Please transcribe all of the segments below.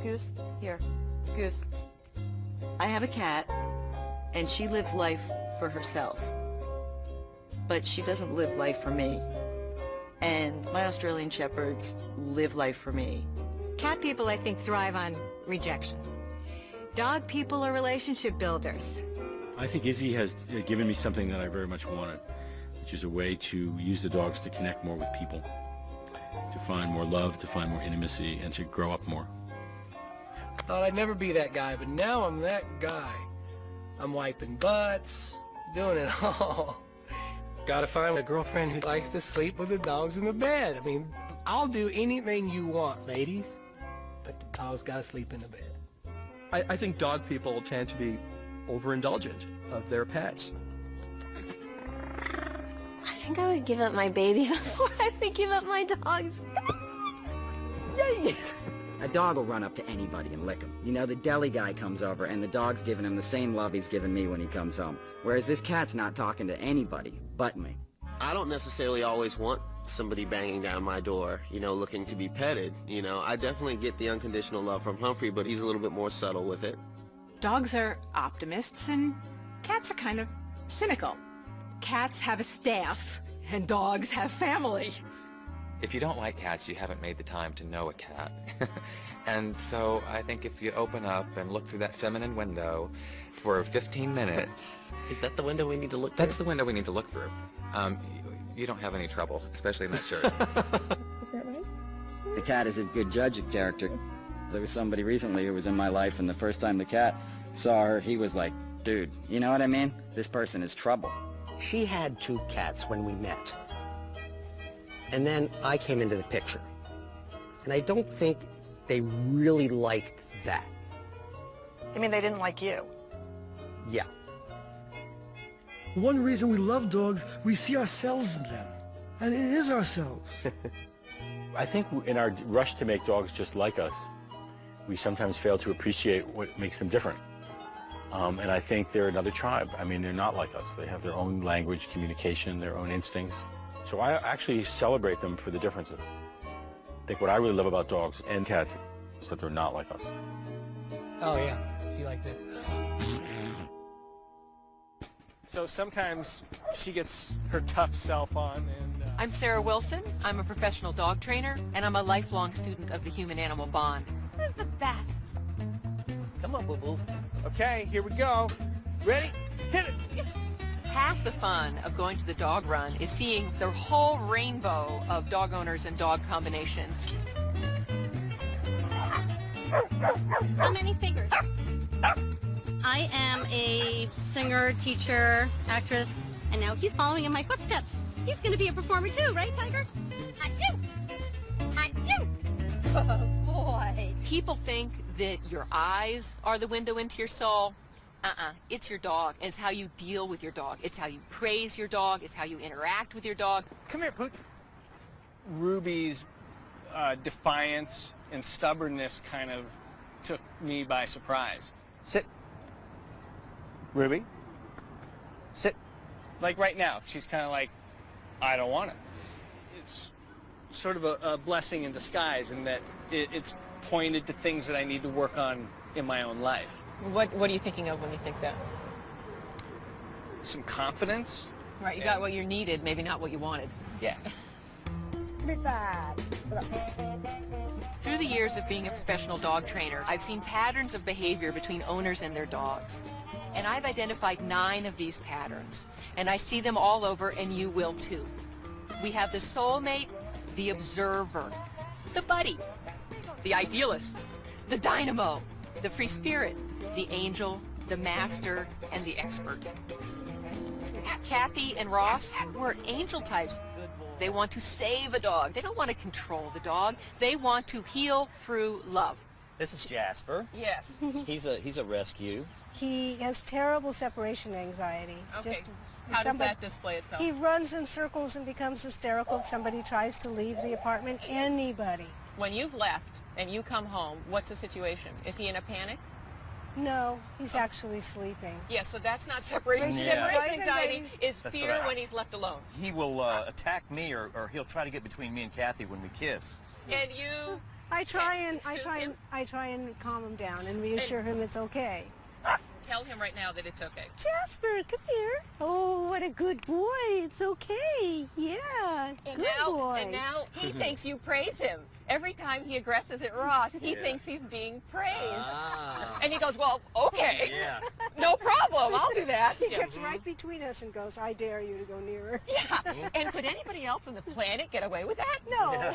Goose, here. Goose. I have a cat, and she lives life for herself. But she doesn't live life for me. And my Australian Shepherds live life for me. Cat people, I think, thrive on rejection. Dog people are relationship builders. I think Izzy has given me something that I very much wanted, which is a way to use the dogs to connect more with people, to find more love, to find more intimacy, and to grow up more. Thought I'd never be that guy, but now I'm that guy. I'm wiping butts, doing it all. Gotta find a girlfriend who likes to sleep with the dogs in the bed. I mean, I'll do anything you want, ladies, but the dogs gotta sleep in the bed. I think dog people tend to be overindulgent of their pets. I think I would give up my baby before I would give up my dogs. Yay! A dog will run up to anybody and lick him. You know, the deli guy comes over and the dog's giving him the same love he's giving me when he comes home. Whereas this cat's not talking to anybody but me. I don't necessarily always want somebody banging down my door, you know, looking to be petted. You know, I definitely get the unconditional love from Humphrey, but he's a little bit more subtle with it. Dogs are optimists and cats are kind of cynical. Cats have a staff and dogs have family. If you don't like cats, you haven't made the time to know a cat. And so I think if you open up and look through that feminine window for 15 minutes... Is that the window we need to look through? That's the window we need to look through. You don't have any trouble, especially in that shirt. Is that right? The cat is a good judge of character. There was somebody recently who was in my life, and the first time the cat saw her, he was like, dude, you know what I mean? This person is trouble. She had 2 cats when we met. And then I came into the picture. And I don't think they really liked that. You mean they didn't like you? Yeah. One reason we love dogs, we see ourselves in them. And it is ourselves. I think in our rush to make dogs just like us, we sometimes fail to appreciate what makes them different. And I think they're another tribe. I mean, they're not like us. They have their own language, communication, their own instincts. So I actually celebrate them for the differences. I think what I really love about dogs and cats is that they're not like us. Oh yeah, she likes this. So sometimes she gets her tough self on and... I'm Sarah Wilson. I'm a professional dog trainer, and I'm a lifelong student of the human-animal bond. Who's the best? Come on, boo-boo. Okay, here we go. Ready? Hit it! Half the fun of going to the dog run is seeing the whole rainbow of dog owners and dog combinations. How many fingers? I am a singer, teacher, actress, and now he's following in my footsteps. He's going to be a performer too, right, Tiger? Achoo! Achoo! Oh, boy. People think that your eyes are the window into your soul. It's your dog. It's how you deal with your dog. It's how you praise your dog. It's how you interact with your dog. Come here, Pooch. Ruby's defiance and stubbornness kind of took me by surprise. Sit. Ruby. Sit. Like right now, she's kind of like, I don't want it. It's sort of a blessing in disguise in that it's pointed to things that I need to work on in my own life. What are you thinking of when you think that? Some confidence. Right, you got what you needed, maybe not what you wanted. Yeah. Through the years of being a professional dog trainer, I've seen patterns of behavior between owners and their dogs. And I've identified 9 of these patterns. And I see them all over, and you will too. We have the soulmate, the observer, the buddy, the idealist, the dynamo, the free spirit, the angel, the master, and the expert. Kathy and Ross were angel types. They want to save a dog. They don't want to control the dog. They want to heal through love. This is Jasper. Yes. He's a rescue. He has terrible separation anxiety. Okay. How does that display itself? He runs in circles and becomes hysterical if somebody tries to leave the apartment. Anybody. When you've left and you come home, what's the situation? Is he in a panic? No, he's actually sleeping. Yeah, so that's not separation. Yeah. Separation anxiety is That's fear right. when he's left alone. He will attack me or he'll try to get between me and Kathy when we kiss. And you I try and calm him down and reassure him it's okay. Tell him right now that it's okay. Jasper, come here. Oh, what a good boy. It's okay. Yeah, good boy. And now he thinks you praise him. Every time he aggresses at Ross, he thinks he's being praised. And he goes, well, okay. Yeah. No problem. I'll do that. He gets right between us and goes, I dare you to go nearer. Yeah. And could anybody else on the planet get away with that? No.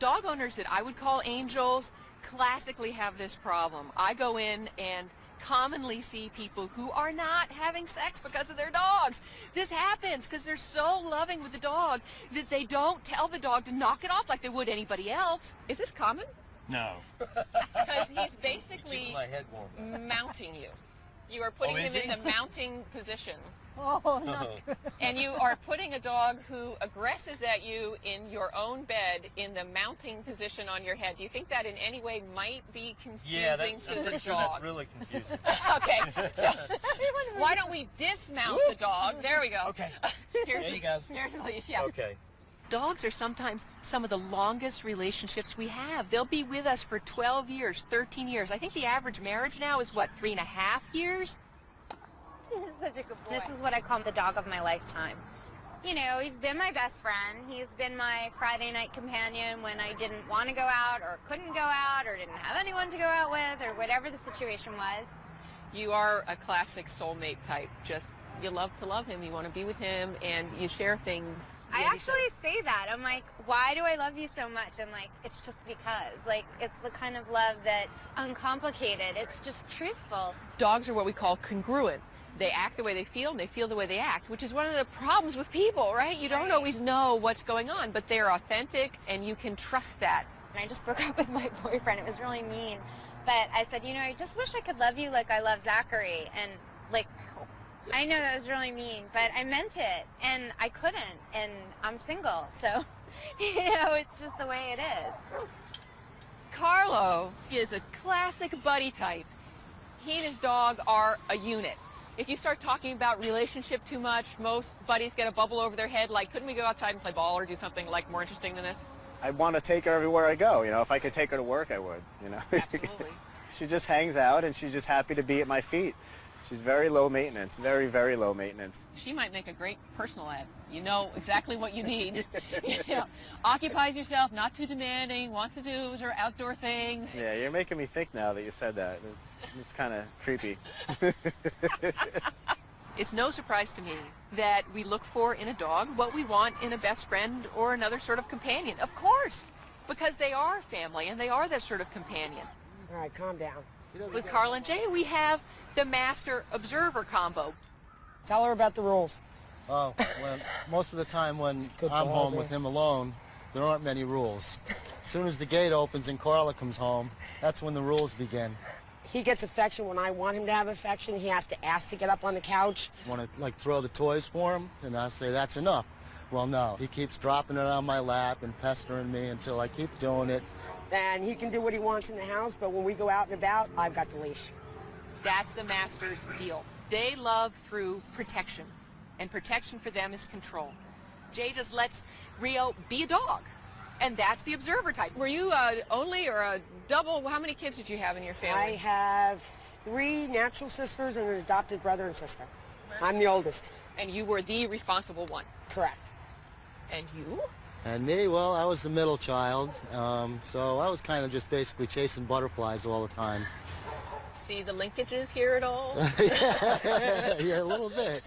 Dog owners that I would call angels classically have this problem. I go in and commonly see people who are not having sex because of their dogs. This happens because they're so loving with the dog that they don't tell the dog to knock it off like they would anybody else. Is this common? No. Because he's basically Keeps my head warm. mounting you. You are putting him in the mounting position. Oh, not good. And you are putting a dog who aggresses at you in your own bed in the mounting position on your head. Do you think that in any way might be confusing to the dog? That's really confusing. Okay, so why don't we dismount the dog? There we go. Okay. There you go. Here's the leash, yeah. Okay. Dogs are sometimes some of the longest relationships we have. They'll be with us for 12 years, 13 years. I think the average marriage now is, what, 3.5 years? Such a good boy. This is what I call the dog of my lifetime. You know, he's been my best friend. He's been my Friday night companion when I didn't want to go out or couldn't go out or didn't have anyone to go out with or whatever the situation was. You are a classic soulmate type. Just, you love to love him, you want to be with him, and you share things. I actually say that. I'm like, why do I love you so much? And like, it's just because. Like, it's the kind of love that's uncomplicated. It's just truthful. Dogs are what we call congruent. They act the way they feel, and they feel the way they act, which is one of the problems with people, right? You don't always know what's going on, but they're authentic, and you can trust that. And I just broke up with my boyfriend. It was really mean. But I said, you know, I just wish I could love you like I love Zachary. And like, I know that was really mean, but I meant it, and I couldn't, and I'm single, so, you know, it's just the way it is. Carlo is a classic buddy type. He and his dog are a unit. If you start talking about relationship too much, most buddies get a bubble over their head, like, couldn't we go outside and play ball or do something, like, more interesting than this? I want to take her everywhere I go. You know, if I could take her to work, I would, you know. Absolutely. She just hangs out, and she's just happy to be at my feet. She's very low maintenance, very, very low maintenance. She might make a great personal ad. You know exactly what you need. You know, occupies yourself, not too demanding, wants to do her outdoor things. Yeah, you're making me think now that you said that. It's kind of creepy. It's no surprise to me that we look for in a dog what we want in a best friend or another sort of companion. Of course, because they are family and they are that sort of companion. All right, calm down. With Carl and Jay, we have the master-observer combo. Tell her about the rules. Oh, well, most of the time when I'm home with him alone, there aren't many rules. As soon as the gate opens and Carla comes home, that's when the rules begin. He gets affection when I want him to have affection. He has to ask to get up on the couch. Want to, like, throw the toys for him, and I say, that's enough. Well, no. He keeps dropping it on my lap and pestering me until I keep doing it. Then he can do what he wants in the house, but when we go out and about, I've got the leash. That's the master's deal. They love through protection, and protection for them is control. Jay just lets Rio be a dog, and that's the observer type. Were you only or a double? How many kids did you have in your family? I have 3 natural sisters and an adopted brother and sister. I'm the oldest. And you were the responsible one? Correct. And you? And me, well, I was the middle child, so I was kind of just basically chasing butterflies all the time. See the linkages here at all? Yeah, a little bit.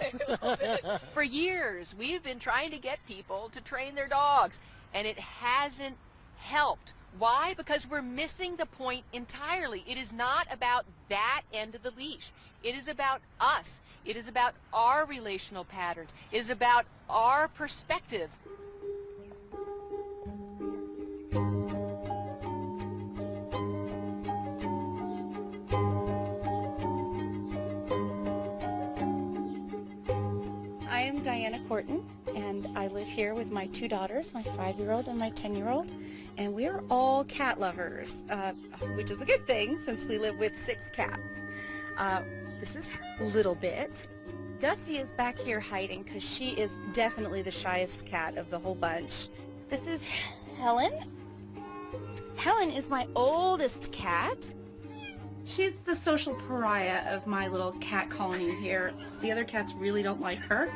For years, we've been trying to get people to train their dogs, and it hasn't helped. Why? Because we're missing the point entirely. It is not about that end of the leash. It is about us. It is about our relational patterns. It is about our perspectives. I am Diana Corton, and I live here with my 2 daughters, my 5-year-old and my 10-year-old, and we are all cat lovers, which is a good thing since we live with 6 cats. This is Little Bit. Gussie is back here hiding because she is definitely the shyest cat of the whole bunch. This is Helen. Helen is my oldest cat. She's the social pariah of my little cat colony here. The other cats really don't like her.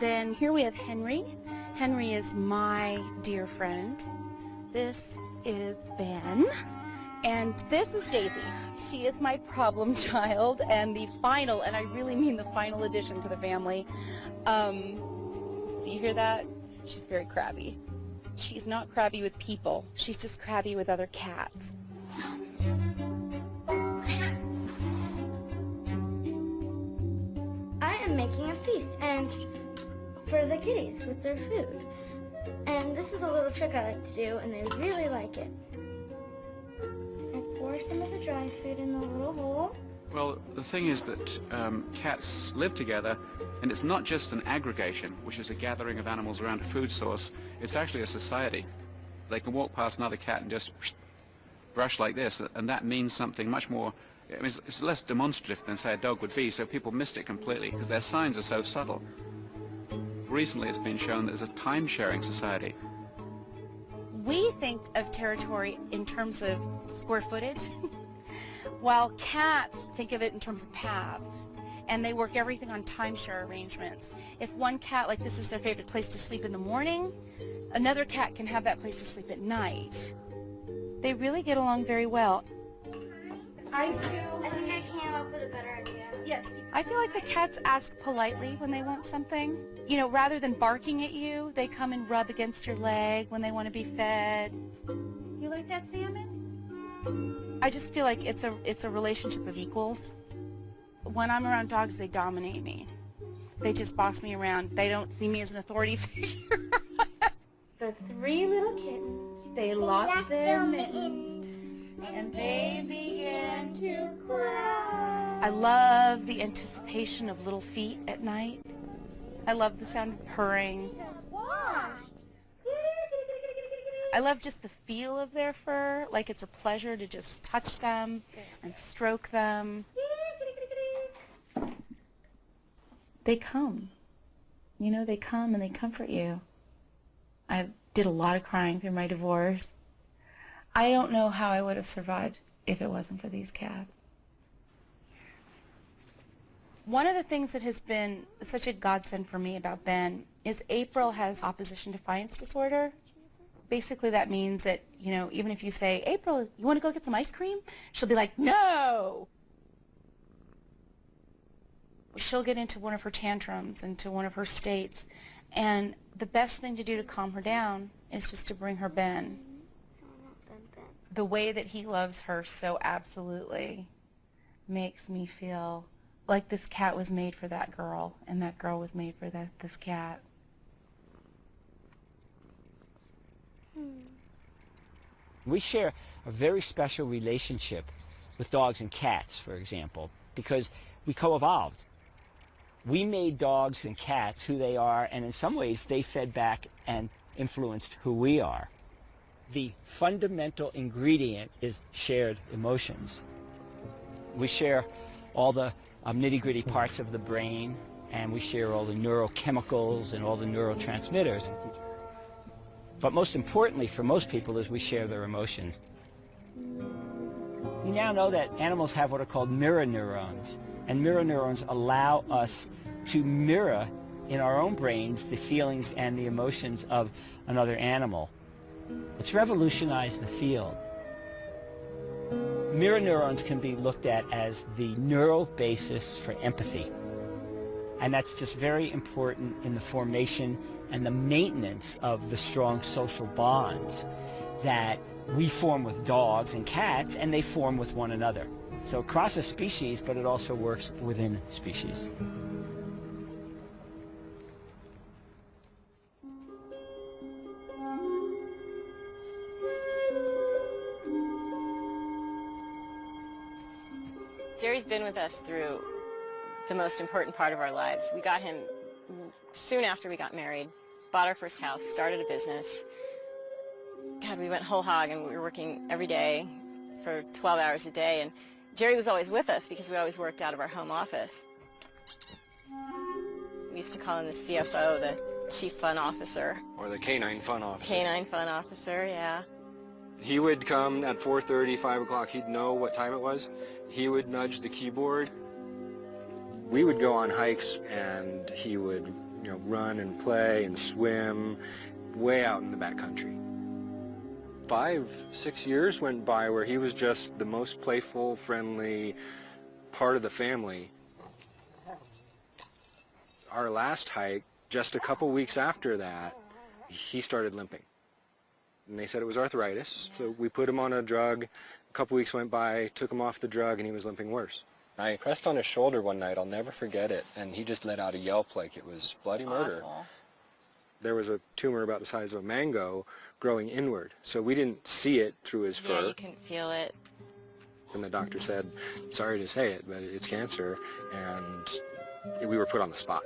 Then here we have Henry. Henry is my dear friend. This is Ben. And this is Daisy. She is my problem child and the final, and I really mean the final addition to the family. So you hear that? She's very crabby. She's not crabby with people. She's just crabby with other cats. I am making a feast and for the kitties with their food. And this is a little trick I like to do, and they really like it. I pour some of the dry food in the little hole. Well, the thing is that cats live together, and it's not just an aggregation, which is a gathering of animals around a food source. It's actually a society. They can walk past another cat and just brush like this, and that means something much more. I mean, it's less demonstrative than, say, a dog would be, so people missed it completely because their signs are so subtle. Recently, it's been shown that there's a time-sharing society. We think of territory in terms of square footage, while cats think of it in terms of paths. And they work everything on timeshare arrangements. If one cat, like this is their favorite place to sleep in the morning, another cat can have that place to sleep at night. They really get along very well. I think I came up with a better idea. Yes. I feel like the cats ask politely when they want something. You know, rather than barking at you, they come and rub against your leg when they want to be fed. You like that salmon? I just feel like it's a relationship of equals. When I'm around dogs, they dominate me. They just boss me around. They don't see me as an authority figure. The three little kittens, they lost their mittens, and they began to cry. I love the anticipation of little feet at night. I love the sound of purring. I love just the feel of their fur, like it's a pleasure to just touch them and stroke them. They come. You know, they come and they comfort you. I did a lot of crying through my divorce. I don't know how I would have survived if it wasn't for these cats. One of the things that has been such a godsend for me about Ben is April has opposition defiance disorder. Basically that means that, you know, even if you say, April, you want to go get some ice cream? She'll be like, no! She'll get into one of her tantrums, into one of her states, and the best thing to do to calm her down is just to bring her Ben. The way that he loves her so absolutely makes me feel like this cat was made for that girl, and that girl was made for this cat. We share a very special relationship with dogs and cats, for example, because we co-evolved. We made dogs and cats who they are, and in some ways they fed back and influenced who we are. The fundamental ingredient is shared emotions. We share all the nitty-gritty parts of the brain, and we share all the neurochemicals and all the neurotransmitters. But most importantly for most people is we share their emotions. We now know that animals have what are called mirror neurons, and mirror neurons allow us to mirror in our own brains the feelings and the emotions of another animal. It's revolutionized the field. Mirror neurons can be looked at as the neural basis for empathy. And that's just very important in the formation and the maintenance of the strong social bonds that we form with dogs and cats, and they form with one another. So it crosses species, but it also works within species. Jerry's been with us through the most important part of our lives. We got him soon after we got married, bought our first house, started a business. God, we went whole hog, and we were working every day for 12 hours a day, and Jerry was always with us because we always worked out of our home office. We used to call him the CFO, the Chief Fun Officer. Or the Canine Fun Officer. Canine Fun Officer, yeah. He would come at 4:30, 5 o'clock. He'd know what time it was. He would nudge the keyboard. We would go on hikes, and he would, run and play and swim way out in the backcountry. 5, 6 years went by where he was just the most playful, friendly part of the family. Our last hike, just a couple weeks after that, he started limping. And they said it was arthritis, so we put him on a drug. A couple weeks went by, took him off the drug, and he was limping worse. I pressed on his shoulder one night, I'll never forget it, and he just let out a yelp like it was bloody murder. Awful. There was a tumor about the size of a mango growing inward, so we didn't see it through his fur. Yeah, you couldn't feel it. And the doctor said, sorry to say it, but it's cancer, and we were put on the spot.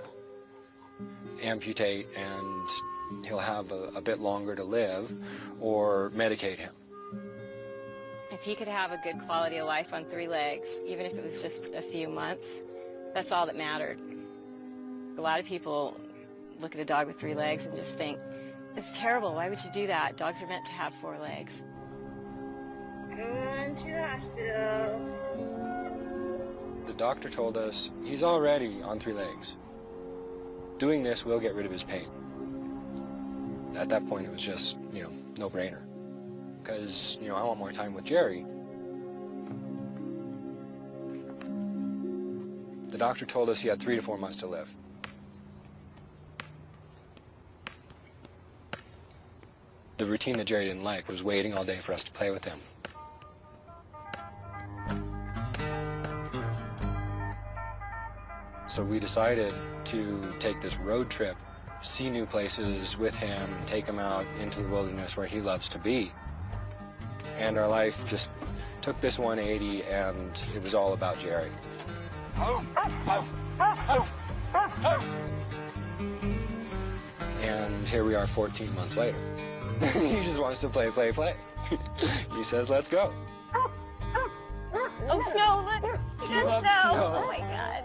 Amputate, and he'll have a bit longer to live, or medicate him. If he could have a good quality of life on 3 legs, even if it was just a few months, that's all that mattered. A lot of people look at a dog with 3 legs and just think, it's terrible, why would you do that? Dogs are meant to have 4 legs. Going to the hospital. The doctor told us he's already on 3 legs. Doing this will get rid of his pain. At that point, it was just, no-brainer. Because, I want more time with Jerry. The doctor told us he had 3 to 4 months to live. The routine that Jerry didn't like was waiting all day for us to play with him. So we decided to take this road trip, see new places with him, take him out into the wilderness where he loves to be. And our life just took this 180, and it was all about Jerry. And here we are 14 months later. He just wants to play, play, play. He says, let's go. Oh, Snow, look! He That's loves Snow! snow. Oh my God.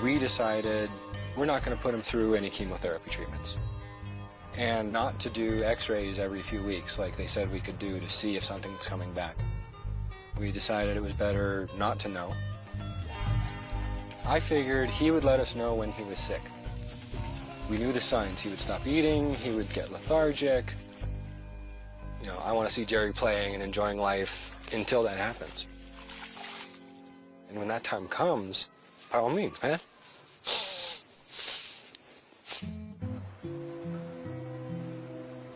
We decided we're not going to put him through any chemotherapy treatments. And not to do x-rays every few weeks like they said we could do to see if something was coming back. We decided it was better not to know. I figured he would let us know when he was sick. We knew the signs. He would stop eating, he would get lethargic. I want to see Jerry playing and enjoying life until that happens. And when that time comes, by all means, man.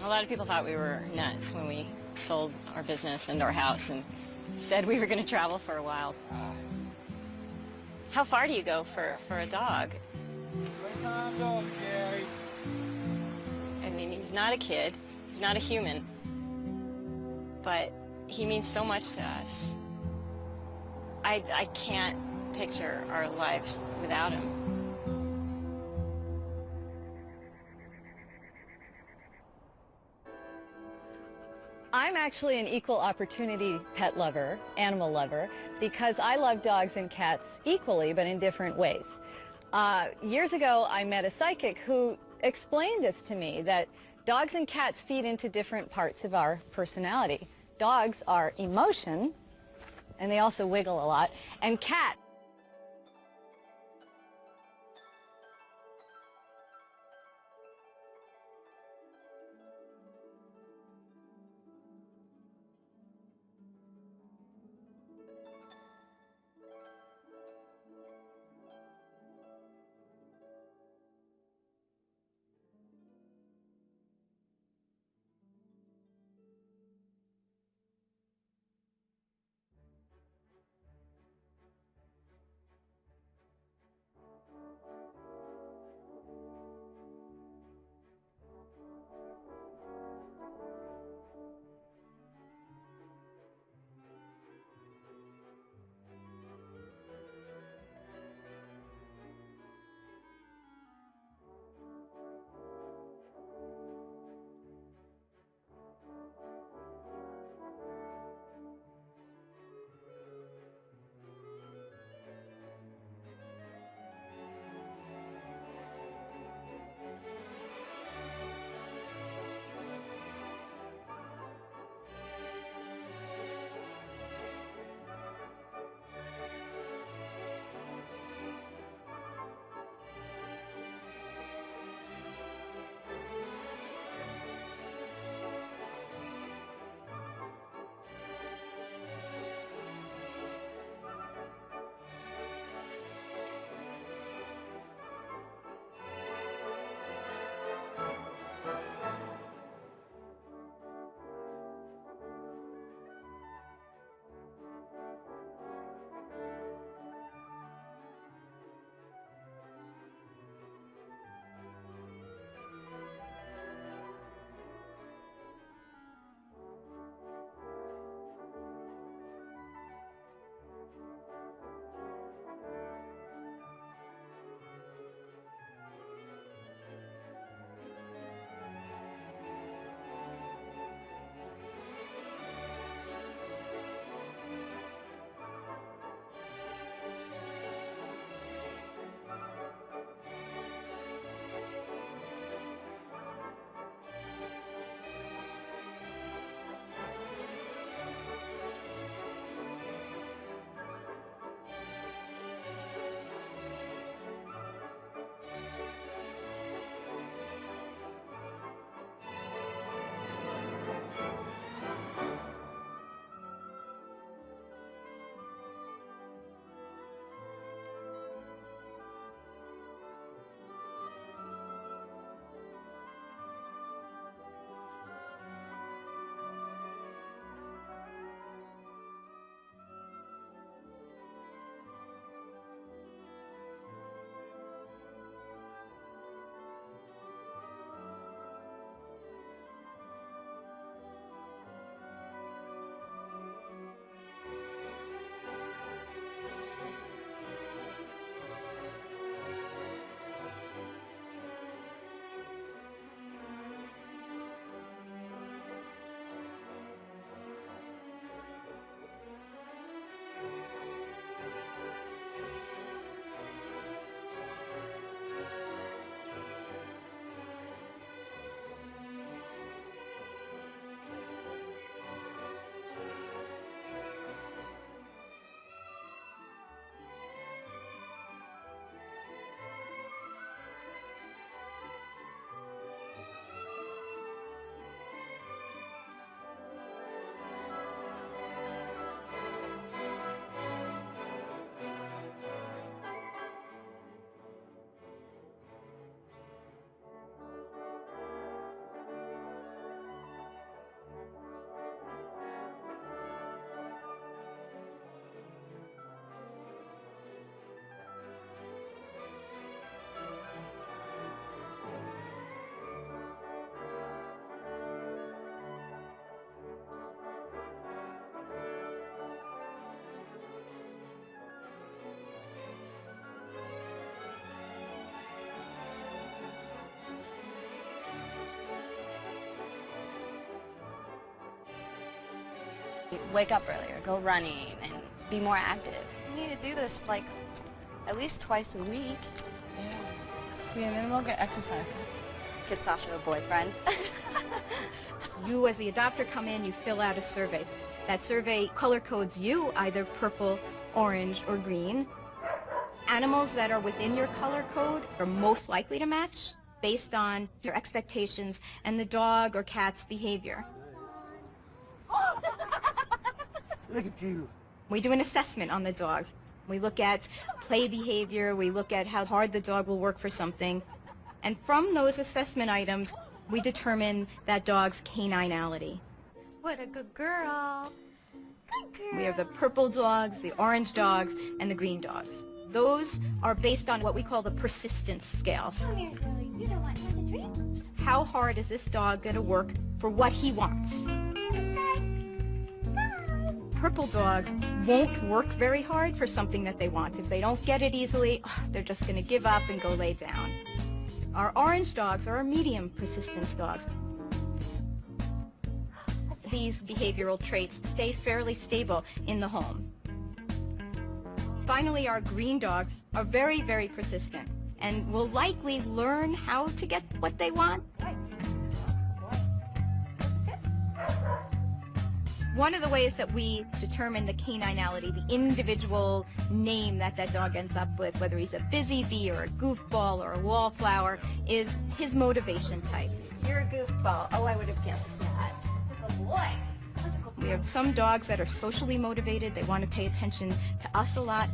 A lot of people thought we were nuts when we sold our business and our house and said we were going to travel for a while. How far do you go for a dog? I mean, he's not a kid, he's not a human, but he means so much to us. I can't picture our lives without him. I'm actually an equal opportunity pet lover, animal lover, because I love dogs and cats equally, but in different ways. Years ago, I met a psychic who explained this to me, that dogs and cats feed into different parts of our personality. Dogs are emotion, and they also wiggle a lot, and cat Wake up earlier, go running, and be more active. You need to do this like at least twice a week. Yeah. See, and then we'll get exercise. Get Sasha a boyfriend. You as the adopter come in, you fill out a survey. That survey color codes you either purple, orange, or green. Animals that are within your color code are most likely to match based on your expectations and the dog or cat's behavior. Look at you. We do an assessment on the dogs. We look at play behavior, we look at how hard the dog will work for something, and from those assessment items, we determine that dog's caninality. What a good girl. We have the purple dogs, the orange dogs, and the green dogs. Those are based on what we call the persistence scales. Come here, Zoe. You don't want another drink? How hard is this dog going to work for what he wants? Purple dogs won't work very hard for something that they want. If they don't get it easily, they're just going to give up and go lay down. Our orange dogs are our medium persistence dogs. These behavioral traits stay fairly stable in the home. Finally, our green dogs are very, very persistent and will likely learn how to get what they want. One of the ways that we determine the caninality, the individual name that that dog ends up with, whether he's a busy bee or a goofball or a wallflower, is his motivation type. You're a goofball. Oh, I would have guessed that. Good boy. We have some dogs that are socially motivated. They want to pay attention to us a lot.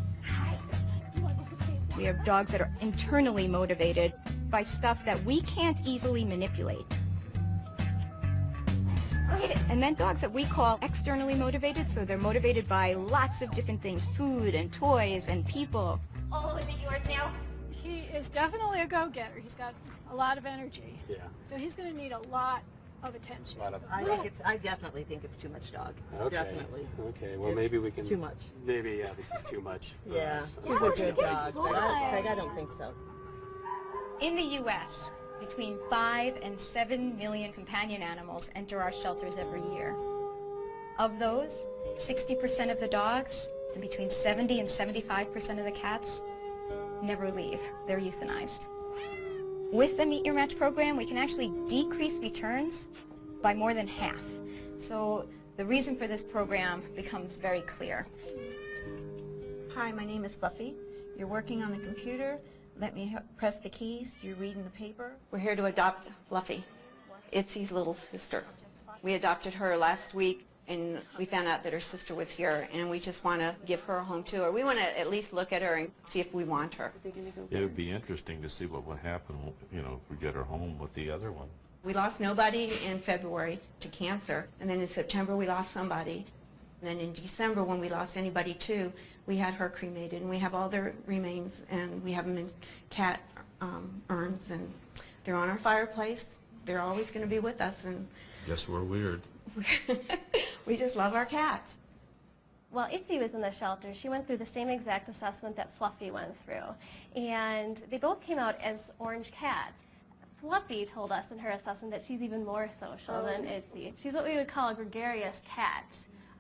We have dogs that are internally motivated by stuff that we can't easily manipulate. And then dogs that we call externally motivated, so they're motivated by lots of different things, food and toys and people. Oh, is it yours now? He is definitely a go-getter. He's got a lot of energy. Yeah. So he's going to need a lot of attention. I definitely think it's too much dog. Okay. Definitely. Okay, well It's maybe we can... too much. Maybe, yeah, this is too much. for Yeah, us. he's a good dog, but I don't think so. In the U.S., between 5 and 7 million companion animals enter our shelters every year. Of those, 60% of the dogs and between 70 and 75% of the cats never leave. They're euthanized. With the Meet Your Match program, we can actually decrease returns by more than half. So the reason for this program becomes very clear. Hi, my name is Fluffy. You're working on the computer. Let me press the keys. You're reading the paper. We're here to adopt Fluffy, Itzy's little sister. We adopted her last week, and we found out that her sister was here, and we just want to give her a home to her. We want to at least look at her and see if we want her. It would be interesting to see what would happen, you know, if we get her home with the other one. We lost nobody in February to cancer, and then in September we lost somebody. And then in December, when we lost anybody too, we had her cremated, and we have all their remains, and we have them in cat urns, and they're on our fireplace. They're always going to be with us, and Guess we're weird. we just love our cats. While Itzy was in the shelter, she went through the same exact assessment that Fluffy went through, and they both came out as orange cats. Fluffy told us in her assessment that she's even more social than Itzy. She's what we would call a gregarious cat.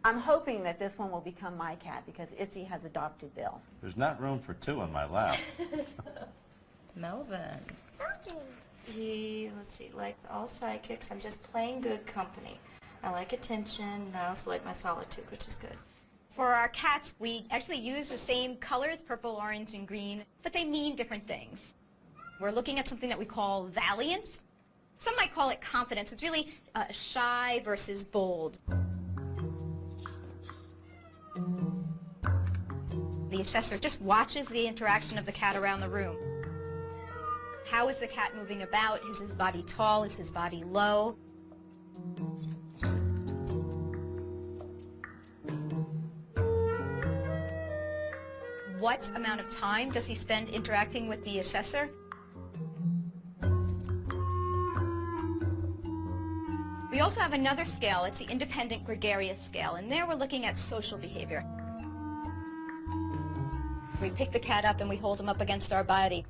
I'm hoping that this one will become my cat because Itzy has adopted Bill. There's not room for two in my lap. Melvin. Let's see, like all sidekicks, I'm just plain good company. I like attention, and I also like my solitude, which is good. For our cats, we actually use the same colors, purple, orange, and green, but they mean different things. We're looking at something that we call valiance. Some might call it confidence. It's really shy versus bold. The assessor just watches the interaction of the cat around the room. How is the cat moving about? Is his body tall? Is his body low? What amount of time does he spend interacting with the assessor? We also have another scale. It's the independent gregarious scale, and there we're looking at social behavior. We pick the cat up and we hold him up against our body.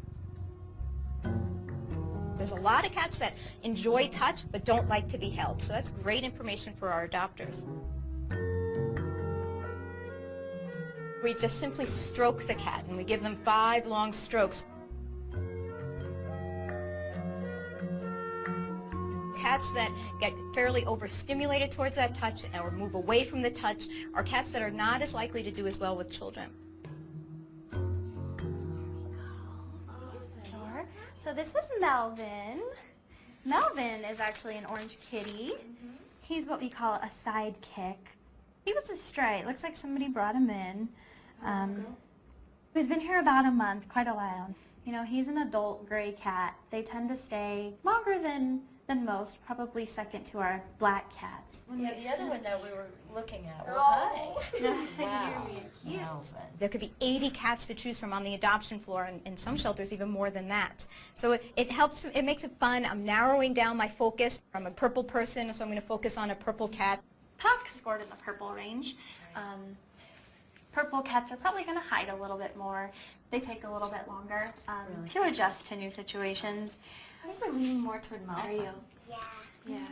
There's a lot of cats that enjoy touch but don't like to be held, so that's great information for our adopters. We just simply stroke the cat, and we give them 5 long strokes. Cats that get fairly overstimulated towards that touch or move away from the touch are cats that are not as likely to do as well with children. Sure. So this is Melvin. Melvin is actually an orange kitty. He's what we call a sidekick. He was a stray. It looks like somebody brought him in. He's been here about a month, quite a while. You know, he's an adult gray cat. They tend to stay longer than most, probably second to our black cats. Yeah, the other one that we were looking at was Wow. Melvin. There could be 80 cats to choose from on the adoption floor, and in some shelters even more than that. So it helps, it makes it fun. I'm narrowing down my focus. I'm a purple person, so I'm going to focus on a purple cat. Puck scored in the purple range. Purple cats are probably going to hide a little bit more. They take a little bit longer to adjust to new situations. I think we're leaning more toward Mo. Are you? Yeah.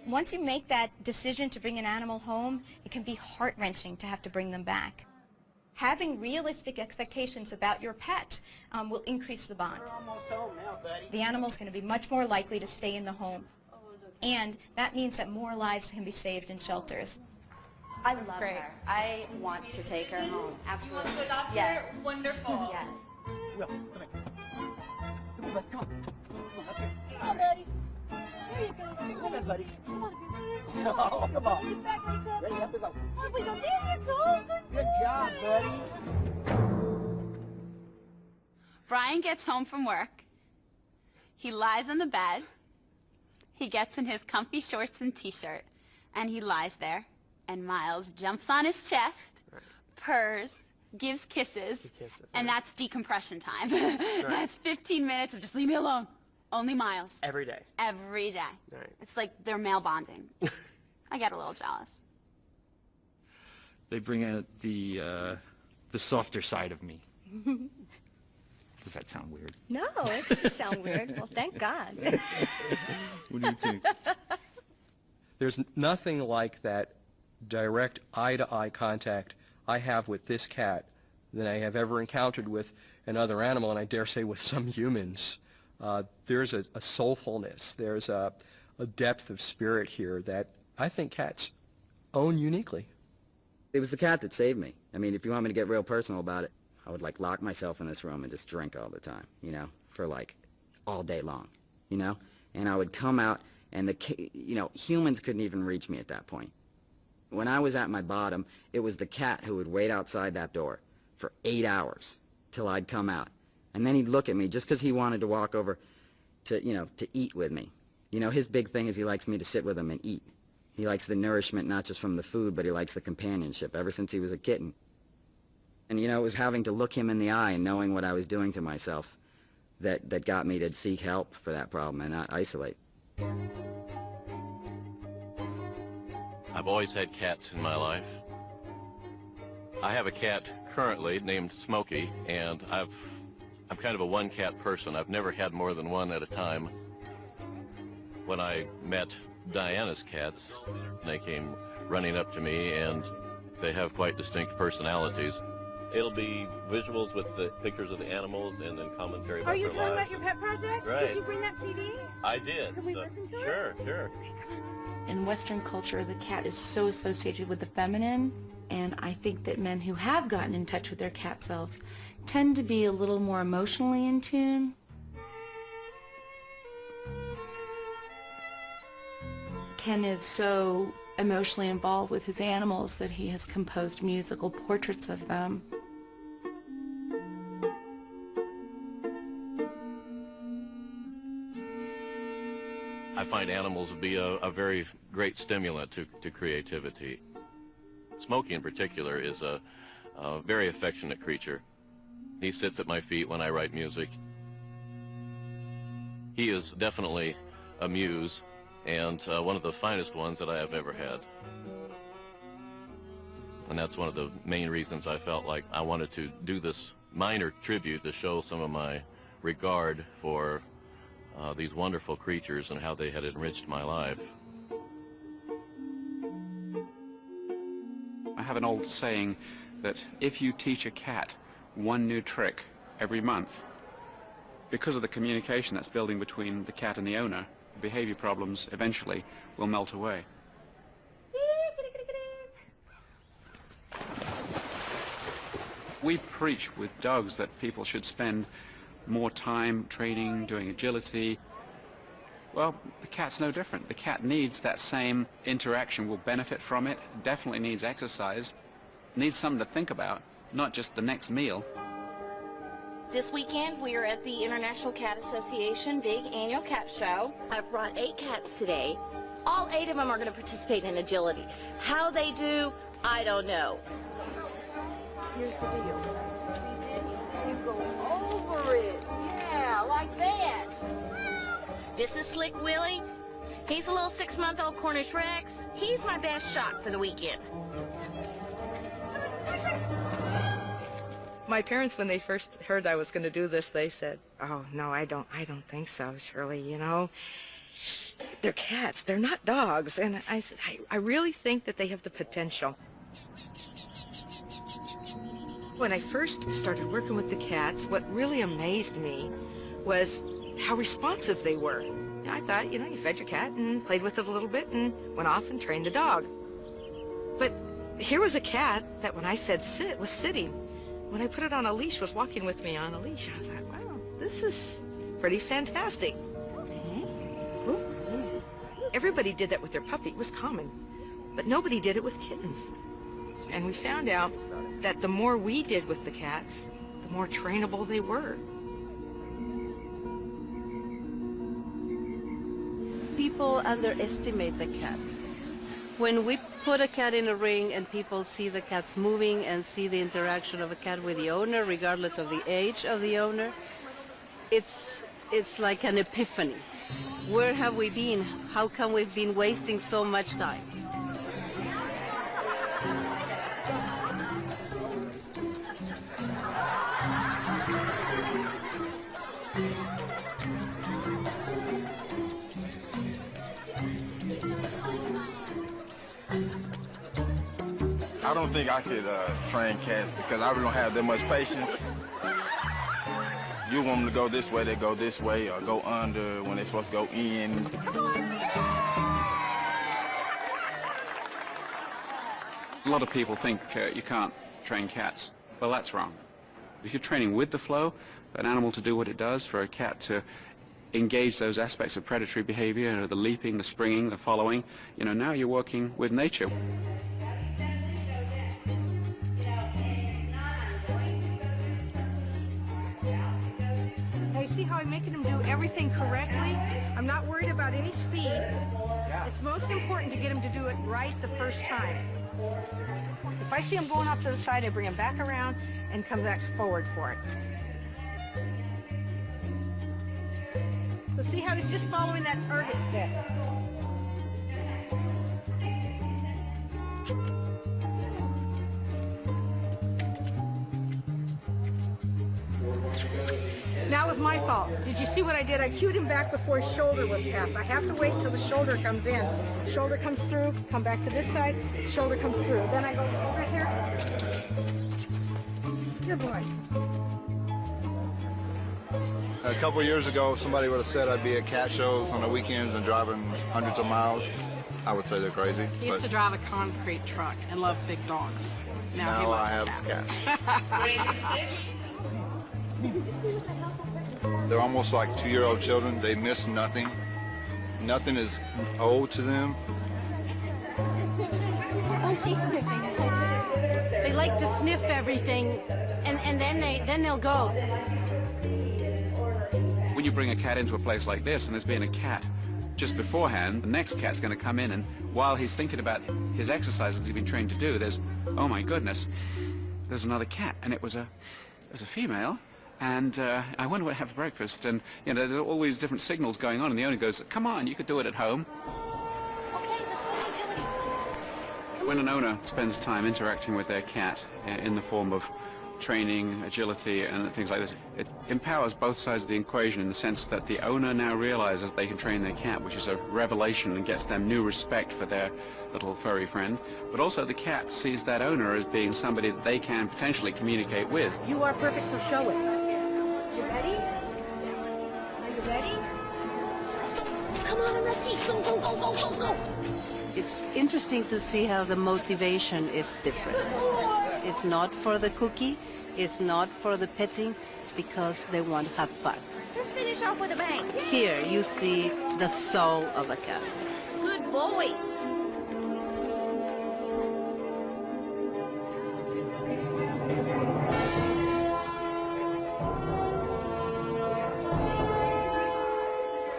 Once you make that decision to bring an animal home, it can be heart-wrenching to have to bring them back. Having realistic expectations about your pet will increase the bond. We're almost home now, buddy. The animal's going to be much more likely to stay in the home. And that means that more lives can be saved in shelters. I love her. I want to take her home. Absolutely. You want to adopt yes. her? Wonderful. Yes. Will, come here. Come on, buddy. Come on. Come on, buddy. There you go. Come on, buddy. Come on, good. Oh, come on. Get back on top. Ready, up we go. Oh, we go. There you go. Good job, buddy. Brian gets home from work. He lies on the bed. He gets in his comfy shorts and t-shirt, and he lies there, and Miles jumps on his chest, purrs, gives kisses, and that's decompression time. That's 15 minutes of just leave me alone. Only Miles. Every day. Every day. Right. It's like they're male bonding. I get a little jealous. They bring out the softer side of me. Does that sound weird? No, it doesn't sound weird. Well, thank God. What do you think? There's nothing like that direct eye-to-eye contact I have with this cat than I have ever encountered with another animal, and I dare say with some humans. There's a soulfulness, there's a depth of spirit here that I think cats own uniquely. It was the cat that saved me. I mean, if you want me to get real personal about it, I would like lock myself in this room and just drink all the time, you know, for like all day long, you know? And I would come out and humans couldn't even reach me at that point. When I was at my bottom, it was the cat who would wait outside that door for 8 hours till I'd come out. And then he'd look at me just because he wanted to walk over to, to eat with me. You know, his big thing is he likes me to sit with him and eat. He likes the nourishment not just from the food, but he likes the companionship ever since he was a kitten. And, it was having to look him in the eye and knowing what I was doing to myself that got me to seek help for that problem and not isolate. I've always had cats in my life. I have a cat currently named Smokey, and I'm kind of a one-cat person. I've never had more than one at a time. When I met Diana's cats, they came running up to me, and they have quite distinct personalities. It'll be visuals with the pictures of the animals and then commentary about Are you their talking lives. about your pet project? Right. Did you bring that CD? I did. Can we listen to it? Sure, sure. In Western culture, the cat is so associated with the feminine, and I think that men who have gotten in touch with their cat selves tend to be a little more emotionally in tune. Ken is so emotionally involved with his animals that he has composed musical portraits of them. I find animals to be a very great stimulant to creativity. Smokey in particular is a very affectionate creature. He sits at my feet when I write music. He is definitely a muse, and one of the finest ones that I have ever had. And that's one of the main reasons I felt like I wanted to do this minor tribute to show some of my regard for these wonderful creatures and how they had enriched my life. I have an old saying that if you teach a cat one new trick every month, because of the communication that's building between the cat and the owner, behavior problems eventually will melt away. We preach with dogs that people should spend more time training, doing agility. Well, the cat's no different. The cat needs that same interaction, will benefit from it, definitely needs exercise, needs something to think about, not just the next meal. This weekend, we are at the International Cat Association big annual cat show. I've brought 8 cats today. All 8 of them are going to participate in agility. How they do, I don't know. Here's the deal. See this? You go over it. Yeah, like that. This is Slick Willie. He's a little 6-month-old Cornish Rex. He's my best shot for the weekend. My parents, when they first heard I was going to do this, they said, "Oh, no, I don't think so, Shirley, you know. They're cats, they're not dogs." And I said, I really think that they have the potential. When I first started working with the cats, what really amazed me was how responsive they were. I thought, you know, you fed your cat and played with it a little bit and went off and trained the dog. But here was a cat that when I said sit, was sitting. When I put it on a leash, was walking with me on a leash. I thought, wow, this is pretty fantastic. Everybody did that with their puppy. It was common. But nobody did it with kittens. And we found out that the more we did with the cats, the more trainable they were. People underestimate the cat. When we put a cat in a ring and people see the cats moving and see the interaction of a cat with the owner, regardless of the age of the owner, it's like an epiphany. Where have we been? How come we've been wasting so much time? I don't think I could train cats because I really don't have that much patience. You want them to go this way, they go this way, or go under when they're supposed to go in. A lot of people think you can't train cats. Well, that's wrong. If you're training with the flow, for an animal to do what it does, for a cat to engage those aspects of predatory behavior, the leaping, the springing, the following, you know, now you're working with nature. Now you see how I'm making them do everything correctly? I'm not worried about any speed. It's most important to get them to do it right the first time. If I see them going off to the side, I bring them back around and come back forward for it. So see how he's just following that target step. That was my fault. Did you see what I did? I cued him back before his shoulder was passed. I have to wait till the shoulder comes in. Shoulder comes through, come back to this side, shoulder comes through. Then I go over here. Good boy. A couple years ago, somebody would have said I'd be at cat shows on the weekends and driving hundreds of miles. I would say they're crazy. He used to drive a concrete truck and love big dogs. Now he I loves have cats. They're almost like 2-year-old children. They miss nothing. Nothing is owed to them. Oh, she's sniffing. They like to sniff everything, and then they'll go. When you bring a cat into a place like this and there's been a cat just beforehand, the next cat's going to come in, and while he's thinking about his exercises he's been trained to do, there's, oh my goodness, there's another cat, and it was a female. And I wonder what I have for breakfast. And, you know, there's all these different signals going on. And the owner goes, come on, you could do it at home. Okay, let's go agility. When an owner spends time interacting with their cat in the form of training, agility, and things like this. It empowers both sides of the equation in the sense that the owner now realizes they can train their cat, which is a revelation and gets them new respect for their little furry friend. But also the cat sees that owner as being somebody that they can potentially communicate with. You are perfect, so show it. You ready? Are you ready? Let's go. Come on, Rusty. Go, go, go, go, go, go. It's interesting to see how the motivation is different. It's not for the cookie, it's not for the petting, it's because they want to have fun. Let's finish off with a bang. Here you see the soul of a cat. Good boy.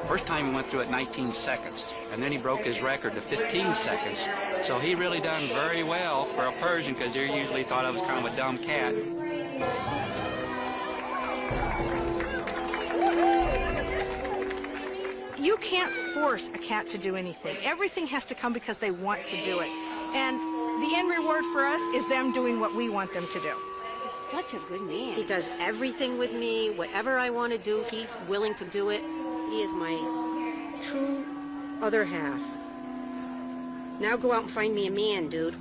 First time he went through it 19 seconds, and then he broke his record to 15 seconds. So he really done very well for a Persian, because they're usually thought of as kind of a dumb cat. You can't force a cat to do anything. Everything has to come because they want to do it. And the end reward for us is them doing what we want them to do. You're such a good man. He does everything with me. Whatever I want to do, he's willing to do it. He is my true other half. Now go out and find me a man, dude.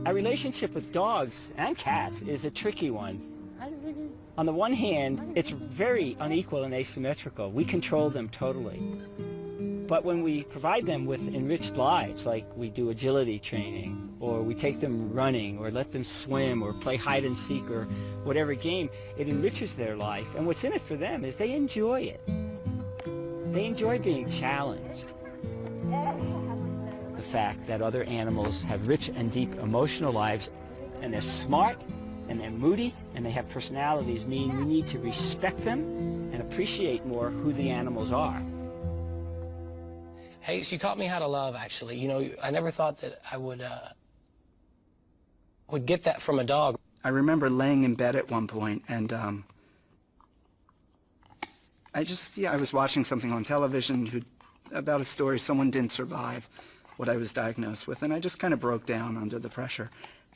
Our relationship with dogs and cats is a tricky one. On the one hand, it's very unequal and asymmetrical. We control them totally. But when we provide them with enriched lives, like we do agility training, or we take them running, or let them swim, or play hide and seek, or whatever game, it enriches their life. And what's in it for them is they enjoy it. They enjoy being challenged. The fact that other animals have rich and deep emotional lives, and they're smart, and they're moody, and they have personalities mean we need to respect them and appreciate more who the animals are. Hey, she taught me how to love, actually. You know, I never thought that I would get that from a dog. I remember laying in bed at one point, and I was watching something on television about a story someone didn't survive what I was diagnosed with, and I just kind of broke down under the pressure.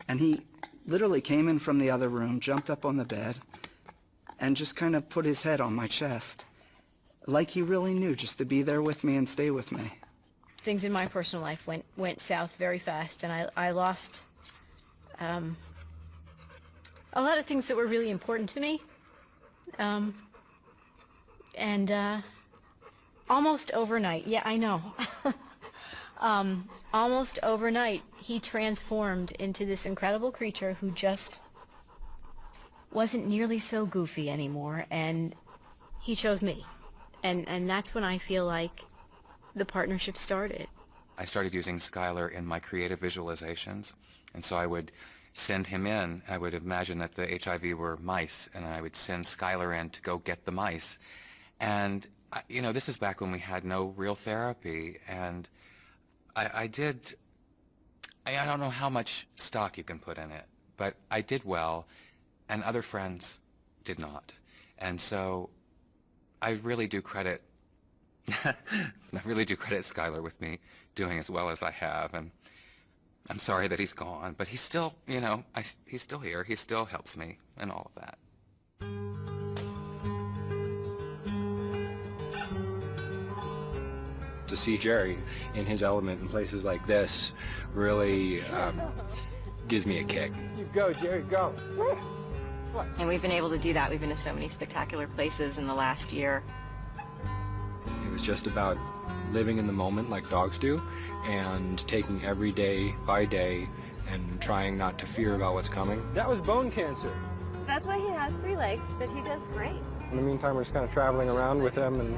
And he literally came in from the other room, jumped up on the bed, and just kind of put his head on my chest. Like he really knew, just to be there with me and stay with me. Things in my personal life went south very fast, and I lost a lot of things that were really important to me. And almost overnight, yeah, I know. Almost overnight, he transformed into this incredible creature who just wasn't nearly so goofy anymore, and he chose me. And that's when I feel like the partnership started. I started using Skylar in my creative visualizations, and so I would send him in. I would imagine that the HIV were mice, and I would send Skylar in to go get the mice. And, you know, this is back when we had no real therapy, and I don't know how much stock you can put in it, but I did well, and other friends did not. And so I really do credit Skylar with me doing as well as I have, and I'm sorry that he's gone, but he's still, you know, he's still here. He still helps me and all of that. To see Jerry in his element in places like this really gives me a kick. You go, Jerry, go. And we've been able to do that. We've been to so many spectacular places in the last year. It was just about living in the moment like dogs do, and taking every day by day and trying not to fear about what's coming. That was bone cancer. That's why he has 3 legs, but he does great. In the meantime, we're just kind of traveling around with them and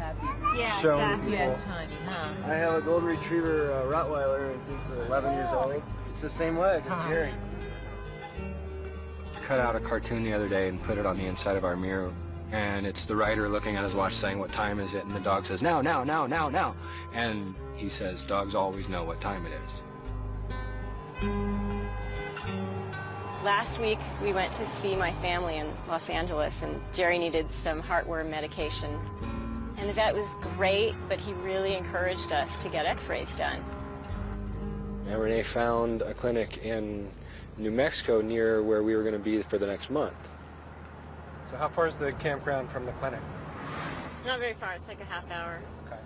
showing exactly. people. Yes, honey, huh? I have a golden retriever Rottweiler, and he's 11 years old. It's the same leg as Jerry. Cut out a cartoon the other day and put it on the inside of our mirror, and it's the writer looking at his watch saying, "What time is it?" And the dog says, "Now, now, now, now, now." And he says, "Dogs always know what time it is." Last week, we went to see my family in Los Angeles, and Jerry needed some heartworm medication. And the vet was great, but he really encouraged us to get x-rays done. And Renee found a clinic in New Mexico near where we were going to be for the next month. So how far is the campground from the clinic? Not very far, it's like a half hour. Okay.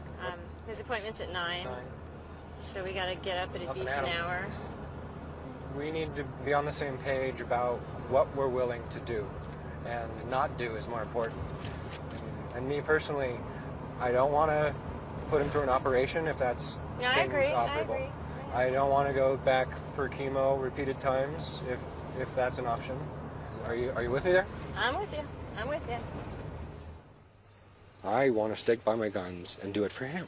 His appointment's at 9, so we got to get up at a Up and decent at 'em. hour. We need to be on the same page about what we're willing to do, and not do is more important. And me personally, I don't want to put him through an operation if that's No, I agree, I operable. agree. I don't want to go back for chemo repeated times if that's an option. Are you with me there? I'm with you. I'm with you. I want to stick by my guns and do it for him.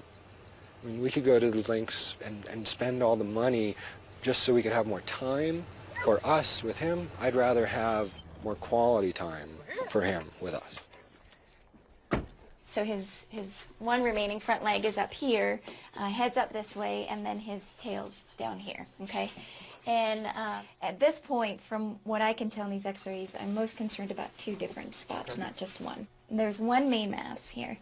I mean, we could go to the links and spend all the money just so we could have more time for us with him. I'd rather have more quality time for him with us. So his one remaining front leg is up here, heads up this way, and then his tail's down here, okay? And at this point, from what I can tell in these x-rays, I'm most concerned about 2 different spots, not just one. There's one main mass here,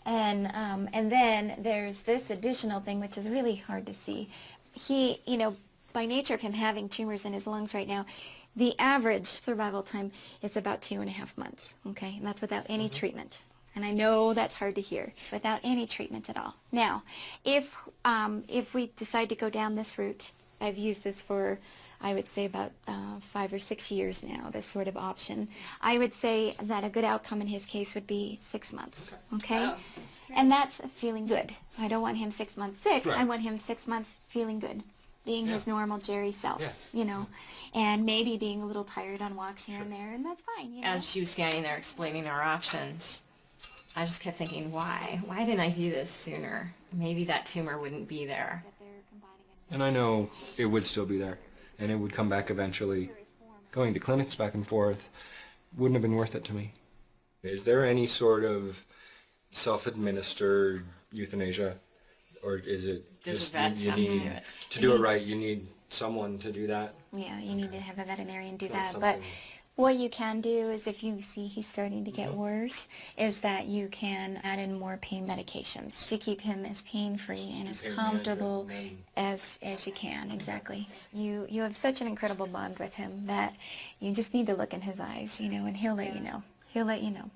and then there's this additional thing, which is really hard to see. He, you know, by nature of him having tumors in his lungs right now, the average survival time is about 2.5 months, okay? And that's without any treatment. And I know that's hard to hear, without any treatment at all. Now, if we decide to go down this route, I've used this for, I would say, about 5 or 6 years now, this sort of option. I would say that a good outcome in his case would be 6 months, okay? And that's feeling good. I don't want him 6 months sick. I want him 6 months feeling good, being his normal Jerry self, you know, and maybe being a little tired on walks here and there, and that's fine, you know? As she was standing there explaining our options, I just kept thinking, why? Why didn't I do this sooner? Maybe that tumor wouldn't be there. And I know it would still be there, and it would come back eventually. Going to clinics back and forth wouldn't have been worth it to me. Is there any sort of self-administered euthanasia, or is it just you need to do it right? You need someone to do that. Yeah, you need to have a veterinarian do It's not that. something- But what you can do is, if you see he's starting to get worse, is that you can add in more pain medications to keep him as pain-free and as comfortable as you can. Exactly. You have such an incredible bond with him that you just need to look in his eyes, you know, and he'll let you know. He'll let you know.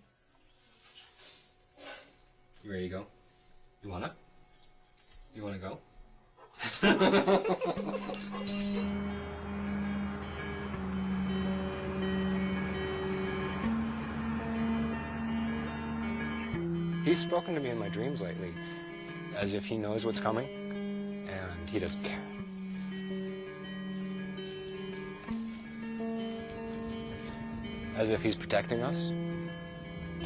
You ready to go? You wanna? You wanna go? He's spoken to me in my dreams lately, as if he knows what's coming, and he doesn't care. As if he's protecting us.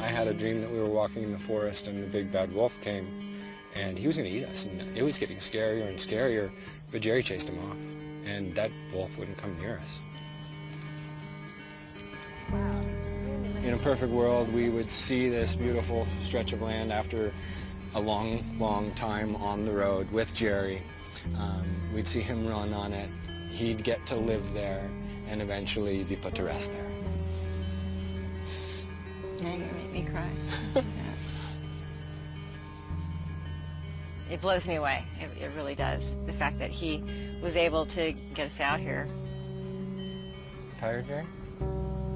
I had a dream that we were walking in the forest and the big bad wolf came, and he was going to eat us, and it was getting scarier and scarier, but Jerry chased him off, and that wolf wouldn't come near us. In a perfect world, we would see this beautiful stretch of land after a long, long time on the road with Jerry. We'd see him run on it. He'd get to live there and eventually be put to rest there. Now you're gonna make me cry. It blows me away. It really does. The fact that he was able to get us out here. Tired, Jerry?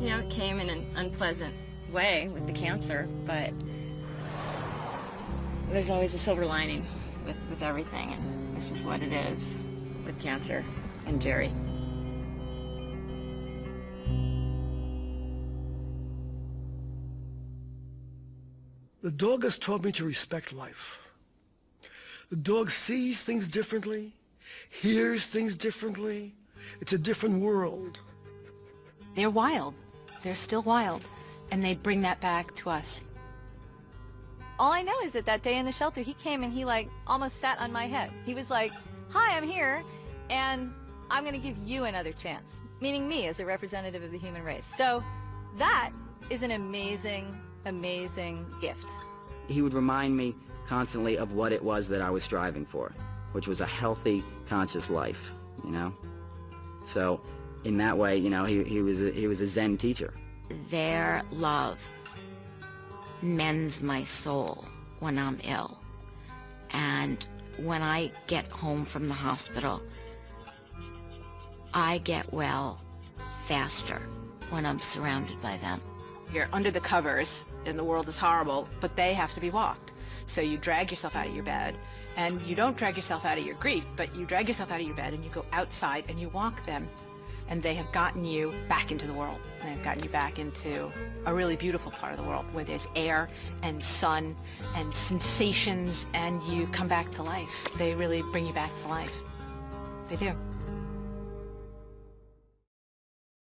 You know, it came in an unpleasant way with the cancer, but there's always a silver lining with everything, and this is what it is with cancer and Jerry. The dog has taught me to respect life. The dog sees things differently, hears things differently. It's a different world. They're wild. They're still wild. And they bring that back to us. All I know is that that day in the shelter, he came and he like almost sat on my head. He was like, "Hi, I'm here, and I'm going to give you another chance," meaning me as a representative of the human race. So that is an amazing, amazing gift. He would remind me constantly of what it was that I was striving for, which was a healthy, conscious life, you know? So in that way, you know, he was a Zen teacher. Their love mends my soul when I'm ill. And when I get home from the hospital, I get well faster when I'm surrounded by them. You're under the covers and the world is horrible, but they have to be walked. So you drag yourself out of your bed, and you don't drag yourself out of your grief, but you drag yourself out of your bed and you go outside and you walk them. And they have gotten you back into the world. And they've gotten you back into a really beautiful part of the world where there's air and sun and sensations, and you come back to life. They really bring you back to life. They do.